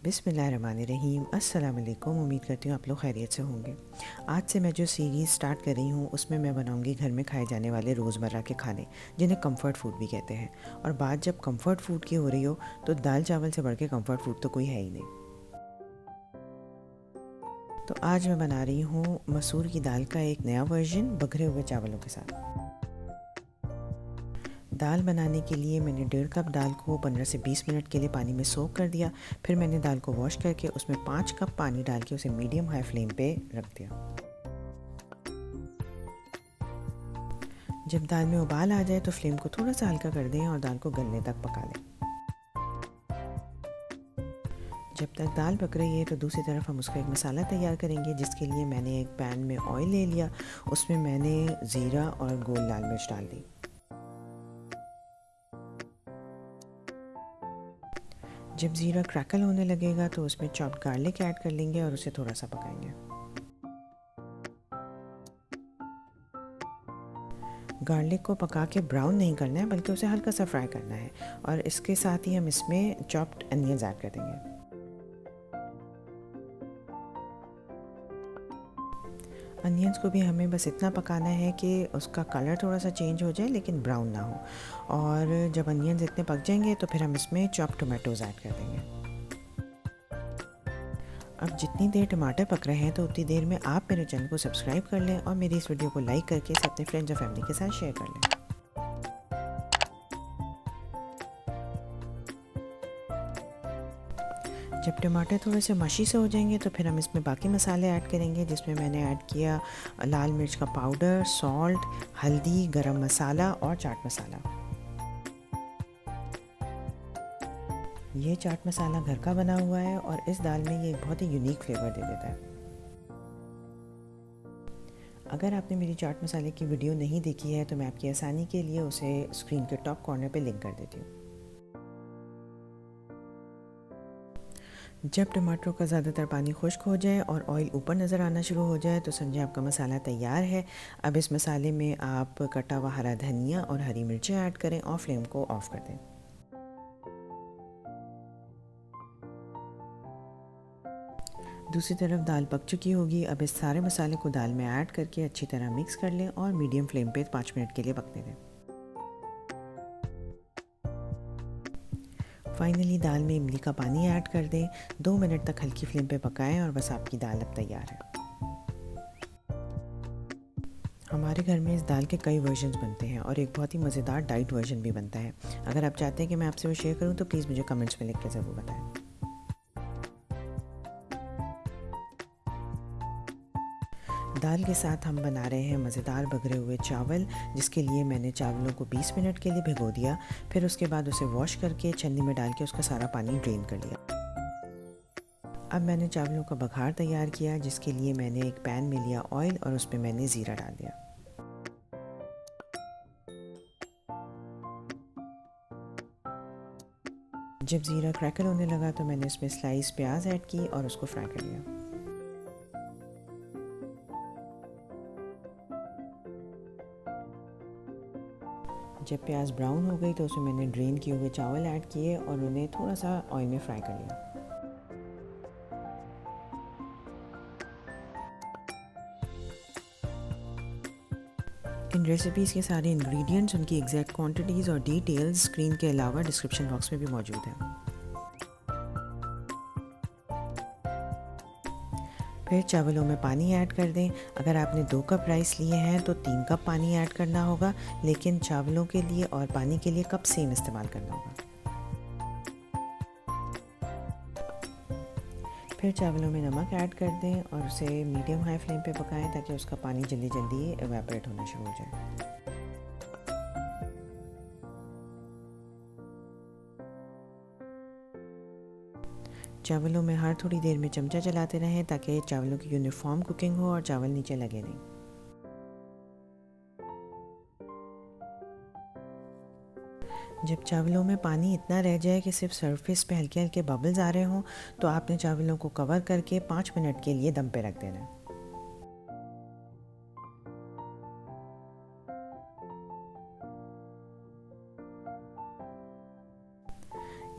बिस्मिल्लाहिर्रहमानिर्रहीम। अस्सलाम वालेकुम। उम्मीद करती हूँ आप लोग खैरियत से होंगे। आज से मैं जो सीरीज़ स्टार्ट कर रही हूँ उसमें मैं बनाऊँगी घर में खाए जाने वाले रोज़मर्रा के खाने, जिन्हें कंफर्ट फूड भी कहते हैं। और बात जब कंफर्ट फूड की हो रही हो तो दाल चावल से बढ़ के कंफर्ट फूड तो कोई है ही नहीं। तो आज मैं बना रही हूँ मसूर की दाल का एक नया वर्जन बघरे हुए चावलों के साथ। दाल बनाने के लिए मैंने 1.5 कप दाल को 15 से 20 मिनट के लिए पानी में सोक कर दिया। फिर मैंने दाल को वॉश करके उसमें 5 कप पानी डाल के उसे मीडियम हाई फ्लेम पे रख दिया। जब दाल में उबाल आ जाए तो फ्लेम को थोड़ा सा हल्का कर दें और दाल को गलने तक पका लें। जब तक दाल पक रही है तो दूसरी तरफ हम उसका एक मसाला तैयार करेंगे, जिसके लिए मैंने एक पैन में ऑयल ले लिया। उसमें मैंने ज़ीरा और गोल लाल मिर्च डाल दी। जब ज़ीरा क्रैकल होने लगेगा तो उसमें चॉप्ड गार्लिक ऐड कर लेंगे और उसे थोड़ा सा पकाएंगे। गार्लिक को पका के ब्राउन नहीं करना है, बल्कि उसे हल्का सा फ्राई करना है। और इसके साथ ही हम इसमें चॉप्ड अनियंस ऐड कर देंगे। अनियंस को भी हमें बस इतना पकाना है कि उसका कलर थोड़ा सा चेंज हो जाए, लेकिन ब्राउन ना हो। और जब अनियंस इतने पक जाएंगे तो फिर हम इसमें चॉप्ड टोमेटोज़ ऐड कर देंगे। अब जितनी देर टमाटर पक रहे हैं तो उतनी देर में आप मेरे चैनल को सब्सक्राइब कर लें और मेरी इस वीडियो को लाइक करके इसे अपने फ्रेंड्स और फैमिली के साथ शेयर कर लें। जब टमाटर थोड़े से मशी से हो जाएंगे तो फिर हम इसमें बाकी मसाले ऐड करेंगे, जिसमें मैंने ऐड किया लाल मिर्च का पाउडर, सॉल्ट, हल्दी, गरम मसाला और चाट मसाला। ये चाट मसाला घर का बना हुआ है और इस दाल में ये एक बहुत ही यूनिक फ्लेवर दे देता है। अगर आपने मेरी चाट मसाले की वीडियो नहीं देखी है तो मैं आपकी आसानी के लिए उसे स्क्रीन के टॉप कॉर्नर पे लिंक कर देती हूँ। जब टमाटरों का ज़्यादातर पानी खुश्क हो जाए और ऑयल ऊपर नज़र आना शुरू हो जाए तो समझे आपका मसाला तैयार है। अब इस मसाले में आप कटा हुआ हरा धनिया और हरी मिर्चें ऐड करें और फ्लेम को ऑफ कर दें। दूसरी तरफ दाल पक चुकी होगी। अब इस सारे मसाले को दाल में ऐड करके अच्छी तरह मिक्स कर लें और मीडियम फ्लेम पे 5 मिनट के लिए पकने दें। फाइनली दाल में इमली का पानी ऐड कर दें। 2 मिनट तक हल्की फ्लेम पे पकाएं और बस आपकी दाल अब तैयार है। हमारे घर में इस दाल के कई वर्जन्स बनते हैं और एक बहुत ही मज़ेदार डाइट वर्जन भी बनता है। अगर आप चाहते हैं कि मैं आपसे वो शेयर करूं तो प्लीज़ मुझे कमेंट्स में लिख के ज़रूर बताएं। दाल के साथ हम बना रहे हैं मज़ेदार बघरे हुए चावल, जिसके लिए मैंने चावलों को 20 मिनट के लिए भिगो दिया। फिर उसके बाद उसे वॉश करके छन्नी में डाल के उसका सारा पानी ड्रेन कर लिया। अब मैंने चावलों का बघार तैयार किया, जिसके लिए मैंने एक पैन में लिया ऑयल और उस पर मैंने ज़ीरा डाल दिया। जब ज़ीरा क्रैकल होने लगा तो मैंने इसमें स्लाइस प्याज ऐड की और उसको फ्राई कर लिया। जब प्याज ब्राउन हो गई तो उसमें मैंने ड्रेन किए हुए चावल ऐड किए और उन्हें थोड़ा सा ऑयल में फ्राई कर लिया। इन रेसिपीज़ के सारे इंग्रेडिएंट्स, उनकी एग्जैक्ट क्वांटिटीज़ और डिटेल्स स्क्रीन के अलावा डिस्क्रिप्शन बॉक्स में भी मौजूद हैं। फिर चावलों में पानी ऐड कर दें। अगर आपने 2 कप राइस लिए हैं तो 3 कप पानी ऐड करना होगा, लेकिन चावलों के लिए और पानी के लिए कप सेम इस्तेमाल करना होगा। फिर चावलों में नमक ऐड कर दें और उसे मीडियम हाई फ्लेम पे पकाएं ताकि उसका पानी जल्दी जल्दी एवेपोरेट होना शुरू हो जाए। चावलों में हर थोड़ी देर में चमचा चलाते रहें ताकि चावलों की यूनिफॉर्म कुकिंग हो और चावल नीचे लगे नहीं। जब चावलों में पानी इतना रह जाए कि सिर्फ सरफेस पे हल्के हल्के बबल्स आ रहे हों तो आपने चावलों को कवर करके 5 मिनट के लिए दम पे रख देना है।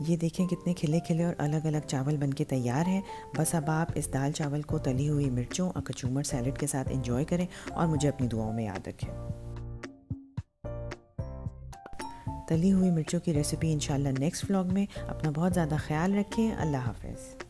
ये देखें कितने खिले खिले और अलग अलग चावल बनके तैयार हैं। बस अब आप इस दाल चावल को तली हुई मिर्चों और कचूमर सैलेड के साथ एंजॉय करें और मुझे अपनी दुआओं में याद रखें। तली हुई मिर्चों की रेसिपी इंशाल्लाह नेक्स्ट व्लॉग में। अपना बहुत ज़्यादा ख्याल रखें। अल्लाह हाफ़िज़।